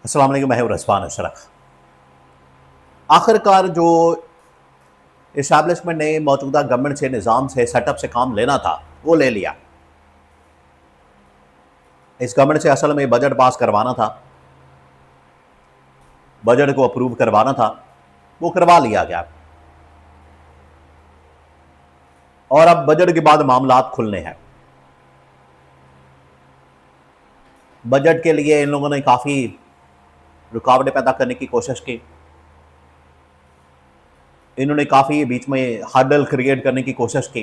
अस्सलाम वालेकुम, मैं हूं रज़वान अशरफ। आखिरकार जो इस्टेब्लिशमेंट ने मौजूदा गवर्नमेंट से निज़ाम से सेटअप से काम लेना था वो ले लिया। इस गवर्नमेंट से असल में बजट पास करवाना था, बजट को अप्रूव करवाना था, वो करवा लिया गया। और अब बजट के बाद मामलात खुलने हैं। बजट के लिए इन लोगों ने काफ़ी रुकावटें पैदा करने की कोशिश की। इन्होंने काफ़ी बीच में हर्डल क्रिएट करने की कोशिश की।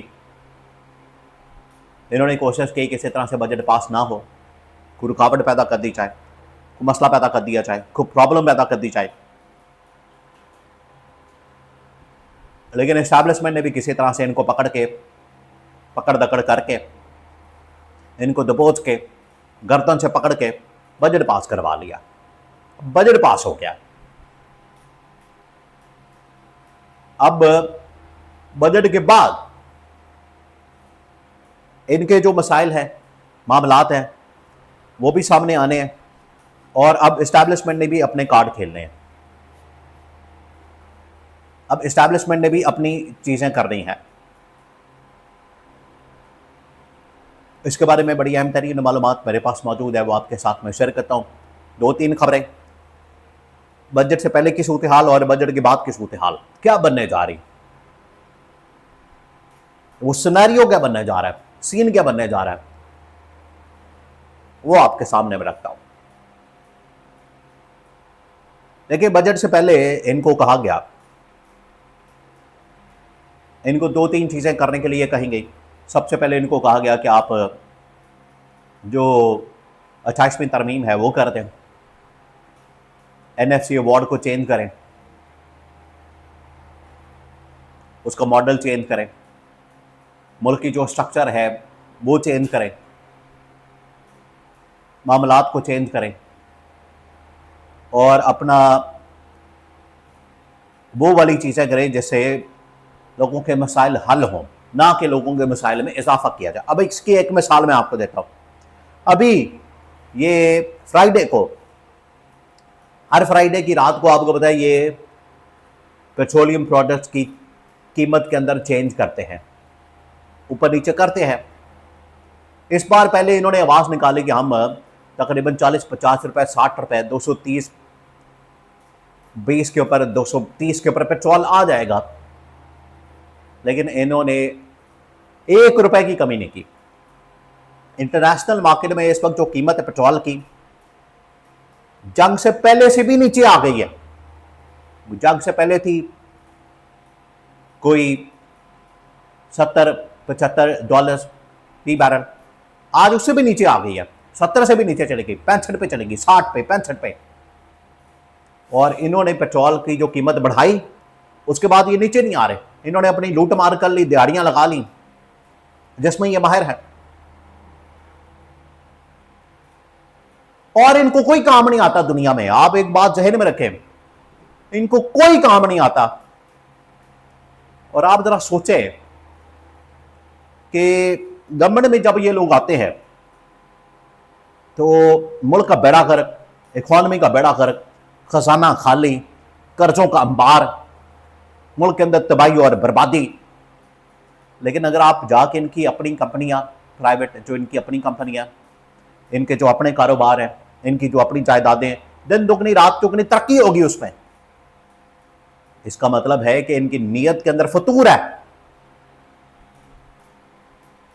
इन्होंने कोशिश की कि किसी तरह से बजट पास ना हो, कोई रुकावट पैदा कर दी जाए, कोई मसला पैदा कर दिया जाए, कोई प्रॉब्लम पैदा कर दी जाए। लेकिन इस्टेब्लिशमेंट ने भी किसी तरह से इनको पकड़ दकड़ करके, इनको दबोच के, गर्दन से पकड़ के बजट पास करवा लिया। बजट पास हो गया। अब बजट के बाद इनके जो मसाइल हैं, मामलात हैं, वो भी सामने आने हैं। और अब इस्टेब्लिशमेंट ने भी अपने कार्ड खेलने हैं। अब इस्टेब्लिशमेंट ने भी अपनी चीज़ें करनी हैं। इसके बारे में बड़ी अहम तरीन मालूमात मेरे पास मौजूद है, वो आपके साथ में शेयर करता हूँ। 2-3 खबरें, बजट से पहले की सूरत हाल और बजट के बाद की सूरत हाल क्या बनने जा रही, वो सिनेरियो क्या बनने जा रहा है, सीन क्या बनने जा रहा है, वो आपके सामने मैं रखता हूं। देखिए, बजट से पहले इनको कहा गया, इनको 2-3 चीज़ें करने के लिए कही गई। सबसे पहले इनको कहा गया कि आप जो 28वीं तरमीम है वो कर दें, NFC अवार्ड को चेंज करें, उसका मॉडल चेंज करें, मुल्क की जो स्ट्रक्चर है वो चेंज करें, मामलात को चेंज करें और अपना वो वाली चीज़ें करें जिससे लोगों के मसाइल हल हों, ना कि लोगों के मसाइल में इजाफा किया जाए। अब इसकी एक मिसाल मैं आपको देता हूँ। अभी ये फ्राइडे को, हर फ्राइडे की रात को आपको पता है ये पेट्रोलियम प्रोडक्ट्स की कीमत के अंदर चेंज करते हैं, ऊपर नीचे करते हैं। इस बार पहले इन्होंने आवाज़ निकाली कि हम तकरीबन 40-50 रुपए, 60 रुपए, 230, 20 के ऊपर, 230 के ऊपर पेट्रोल आ जाएगा। लेकिन इन्होंने 1 रुपए की कमी नहीं की। इंटरनेशनल मार्केट में इस वक्त जो कीमत है पेट्रोल की, जंग से पहले से भी नीचे आ गई है। जंग से पहले थी कोई $70-75 फी बैरल, आज उससे भी नीचे आ गई है। 70 से भी नीचे चलेगी, 65 पे चलेगी, 60 पे, 65 पे। और इन्होंने पेट्रोल की जो कीमत बढ़ाई, उसके बाद ये नीचे नहीं आ रहे। इन्होंने अपनी लूट मार कर ली, दिहाड़ियां लगा ली, जिसमें ये माहिर है। और इनको कोई काम नहीं आता दुनिया में। आप एक बात जहन में रखें, इनको कोई काम नहीं आता। और आप जरा सोचें कि गवर्नमेंट में जब ये लोग आते हैं तो मुल्क का बेड़ा गर्क, इकॉनमी का बेड़ा गर्क, खजाना खाली, कर्जों का अंबार, मुल्क के अंदर तबाही और बर्बादी। लेकिन अगर आप जाके इनकी अपनी कंपनियां, प्राइवेट जो इनकी अपनी कंपनियां, इनके जो अपने कारोबार हैं, इनकी जो अपनी जायदादें, दिन दुगनी रात चुगनी तरक्की होगी उसमें। इसका मतलब है कि इनकी नीयत के अंदर फतूर है,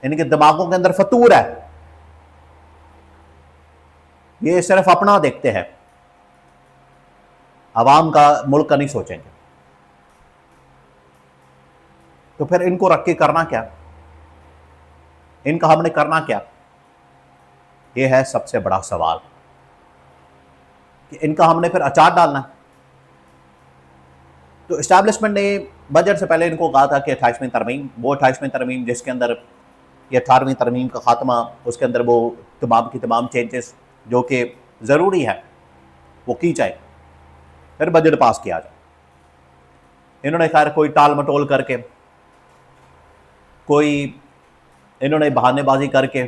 इनके दिमागों के अंदर फतूर है। ये सिर्फ अपना देखते हैं, आवाम का, मुल्क का नहीं सोचेंगे। तो फिर इनको रख के करना क्या, इनका हमने करना क्या? ये है सबसे बड़ा सवाल कि इनका हमने फिर अचार डालना। तो इस्टेब्लिशमेंट ने बजट से पहले इनको कहा था कि 28वीं तरमीम, वो 28वीं तरमीम जिसके अंदर ये 18वीं तरमीम का खात्मा, उसके अंदर वो तमाम की तमाम चेंजेस जो कि ज़रूरी है वो की जाए, फिर बजट पास किया जाए। इन्होंने खैर कोई टाल मटोल करके, कोई इन्होंने बहानेबाजी करके,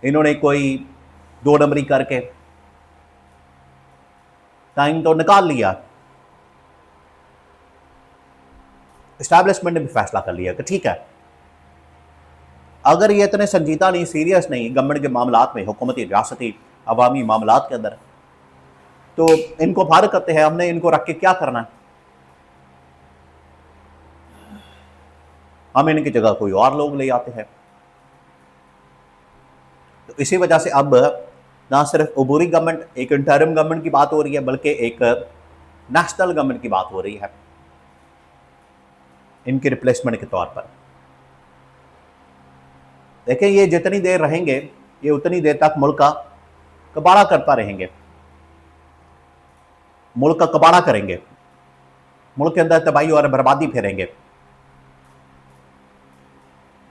इन्होंने कोई 2 नंबरी करके टाइम तो निकाल लिया, इस्टेब्लिशमेंट ने भी फैसला कर लिया कि ठीक है, अगर ये इतने संजीदा नहीं, सीरियस नहीं गवर्नमेंट के मामलात में, हुकूमती रियासती अवामी मामलात के अंदर, तो इनको फारिग करते हैं, हमने इनको रख के क्या करना है, हम इनकी जगह कोई और लोग ले आते हैं। तो इसी वजह से अब ना सिर्फ अबूरी गवर्नमेंट, एक इंटरिम गवर्नमेंट की बात हो रही है, बल्कि एक नेशनल गवर्नमेंट की बात हो रही है इनके रिप्लेसमेंट के तौर पर। देखिए, ये जितनी देर रहेंगे ये उतनी देर तक मुल्क का कबाड़ा करता रहेंगे, मुल्क का कबाड़ा करेंगे, मुल्क के अंदर तबाही और बर्बादी फेरेंगे,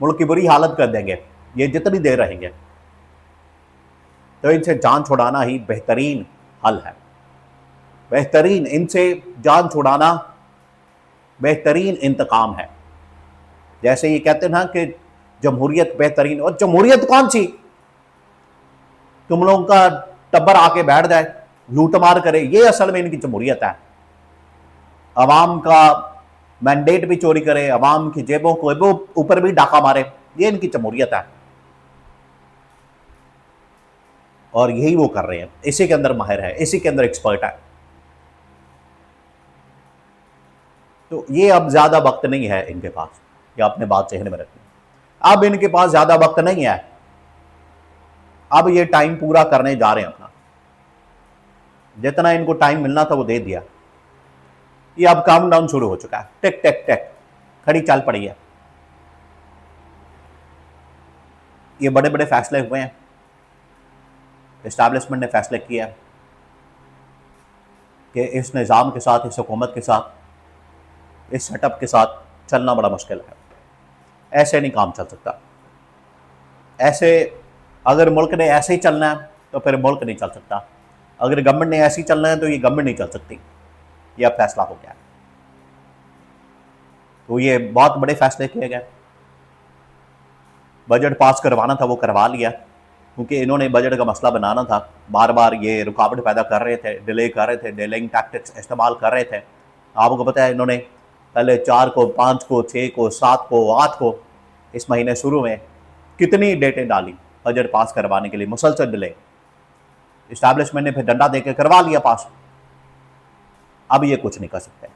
मुल्क की बुरी हालत कर देंगे ये जितनी देर रहेंगे। तो इनसे जान छुड़ाना ही बेहतरीन हल है, बेहतरीन, इनसे जान छुड़ाना बेहतरीन इंतकाम है। जैसे ये कहते हैं ना कि जमहूरियत बेहतरीन, और जमहूरियत कौन सी, तुम लोगों का टब्बर आके बैठ जाए लूट मार करे, ये असल में इनकी जमहूरियत है। अवाम का मैंडेट भी चोरी करे, अवाम की जेबों को ऊपर भी डाका मारे, ये इनकी जमहूरियत है। और यही वो कर रहे हैं, इसी के अंदर माहिर है, इसी के अंदर एक्सपर्ट है। तो ये अब ज्यादा वक्त नहीं है इनके पास, ये अपने बात चेहरे में रखनी, अब इनके पास ज्यादा वक्त नहीं है, अब ये टाइम पूरा करने जा रहे हैं अपना, जितना इनको टाइम मिलना था वो दे दिया। ये अब काउंटडाउन शुरू हो चुका है, टिक टिक टिक खड़ी चल पड़ी है। ये बड़े बड़े फैसले हुए हैं, एस्टैब्लिशमेंट ने फैसले किया कि इस निज़ाम के साथ, इस हुकूमत के साथ, इस सेटअप के साथ चलना बड़ा मुश्किल है, ऐसे नहीं काम चल सकता। ऐसे अगर मुल्क ने ऐसे ही चलना है तो फिर मुल्क नहीं चल सकता, अगर गवर्नमेंट ने ऐसे ही चलना है तो ये गवर्नमेंट नहीं चल सकती। ये अब फैसला हो गया। तो ये बहुत बड़े फैसले किए गए। बजट पास करवाना था वो करवा लिया, क्योंकि इन्होंने बजट का मसला बनाना था, बार बार ये रुकावट पैदा कर रहे थे, डिले कर रहे थे, डिलेइंग टैक्टिक्स इस्तेमाल कर रहे थे। आपको पता है इन्होंने पहले 4 को, 5 को, 6 को, 7 को, 8 को, इस महीने शुरू में कितनी डेटें डाली बजट पास करवाने के लिए, मुसलसल डिले। इस्टेब्लिशमेंट ने फिर डंडा देकर करवा लिया पास। अब ये कुछ नहीं कर सकते,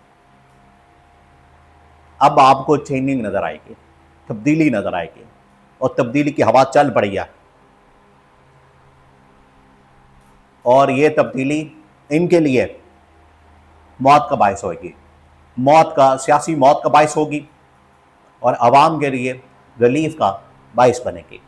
अब आपको चेंजिंग नजर आएगी, तब्दीली नजर आएगी, और तब्दीली की हवा चल पड़ी है। और ये तब्दीली इनके लिए मौत का बायस होगी, मौत का, सियासी मौत का बायस होगी, और आवाम के लिए रिलीफ का बायस बनेगी।